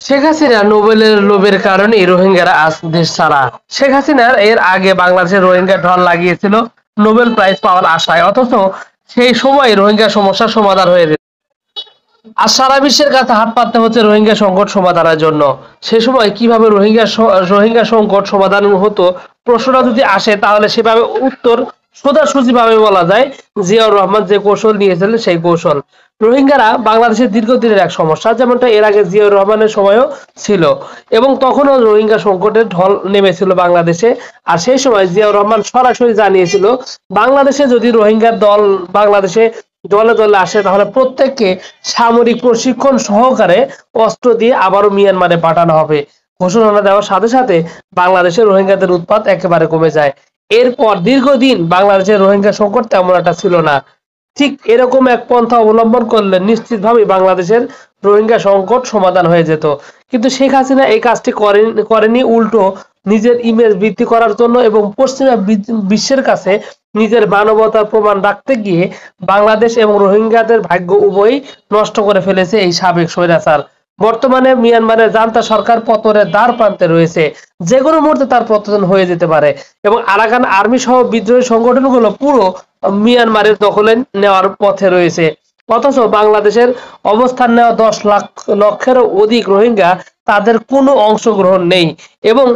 শেখ হাসিনা নোবেলের লোভের কারণে রোহিঙ্গারা আজ দেশ ছাড়া। শেখ হাসিনার এর আগে বাংলাদেশের রোহিঙ্গা ঢল লাগিয়েছিল নোবেল প্রাইজ পাওয়ার আশায়, অথচ সেই সময় রোহিঙ্গা সমস্যার সমাধান হয়ে যেত। আর সারা বিশ্বের কাছে হাত পাততে হচ্ছে রোহিঙ্গা সংকট সমাধানের জন্য। সে সময় কিভাবে রোহিঙ্গা সংকট সমাধান হতো প্রশ্নটা যদি আসে, তাহলে সেভাবে উত্তর সোজাসুজি ভাবে বলা যায় জিয়াউর রহমান যে কৌশল নিয়েছিলেন সেই কৌশল। রোহিঙ্গারা বাংলাদেশের দীর্ঘদিনের এক সমস্যা, যেমনটা এর আগে জিয়াউর রহমানের সময়ও ছিল, এবং তখনও রোহিঙ্গা সংকটের ঢল নেমেছিল বাংলাদেশে। আর সেই সময় জিয়াউর রহমান সরাসরি জানিয়েছিল বাংলাদেশে যদি রোহিঙ্গার দল বাংলাদেশে দলে দলে আসে, তাহলে প্রত্যেককে সামরিক প্রশিক্ষণ সহকারে অস্ত্র দিয়ে আবারও মিয়ানমারে পাঠানো হবে। ঘোষণা দেওয়ার সাথে সাথে বাংলাদেশের রোহিঙ্গাদের উৎপাত একেবারে কমে যায়। এরপর দীর্ঘদিন বাংলাদেশের রোহিঙ্গা সংকট তেমন একটা ছিল না। ঠিক এরকম এক পন্থা অবলম্বন করলে নিশ্চিতভাবে বাংলাদেশের রোহিঙ্গা সংকট সমাধান হয়ে যেত। কিন্তু শেখ হাসিনা এই কাজটি করেনি, উল্টো নিজের ইমেজ বৃদ্ধি করার জন্য এবং পশ্চিমা বিশ্বের কাছে নিজের মানবতার প্রমাণ রাখতে গিয়ে বাংলাদেশ এবং রোহিঙ্গাদের ভাগ্য উভয়ই নষ্ট করে ফেলেছে এই সাবেক স্বৈরাচার। বর্তমানে মিয়ানমারের জান্তা সরকার পতনের দ্বার প্রান্তে রয়েছে, যে কোনো মুহূর্তে তার পতন হয়ে যেতে পারে, এবং আরাকান আর্মি সহ বিদ্রোহী সংগঠনগুলো পুরো মিয়ানমারের দখলে নেওয়ার পথে রয়েছে। অথচ বাংলাদেশের অবস্থান নেওয়া 10 লক্ষেরও অধিক রোহিঙ্গা, তাদের কোনো অংশগ্রহণ নেই। এবং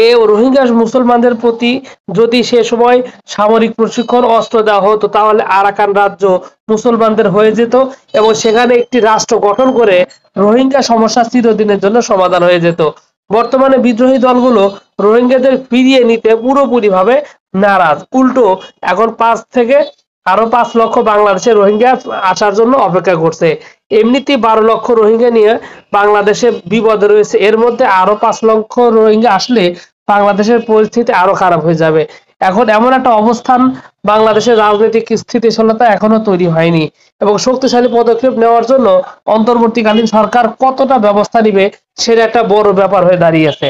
এই রোহিঙ্গা মুসলমানদের প্রতি যদি সে সময় সামরিক প্রশিক্ষণ অস্ত্র দেওয়া হতো, তাহলে আরাকান রাজ্য মুসলমানদের হয়ে যেত এবং সেখানে একটি রাষ্ট্র গঠন করে রোহিঙ্গা সমস্যা চিরদিনের জন্য সমাধান হয়ে যেত। বর্তমানে বিদ্রোহী দলগুলো রোহিঙ্গাদের ফিরিয়ে নিতে পুরোপুরি ভাবে নারাজ। উল্টো এখন 5 থেকে আরো 5 লক্ষ বাংলাদেশের রোহিঙ্গা আসার জন্য অপেক্ষা করছে। এমনিতেই 12 লক্ষ রোহিঙ্গা নিয়ে বাংলাদেশে বিপদে রয়েছে, এর মধ্যে আরো 5 লক্ষ রোহিঙ্গা আসলে বাংলাদেশের পরিস্থিতি আরো খারাপ হয়ে যাবে। এখন এমন একটা অবস্থান, বাংলাদেশের রাজনৈতিক স্থিতিশীলতা এখনো তৈরি হয়নি, এবং শক্তিশালী পদক্ষেপ নেওয়ার জন্য অন্তর্বর্তীকালীন সরকার কতটা ব্যবস্থা নিবে সেটা একটা বড় ব্যাপার হয়ে দাঁড়িয়েছে।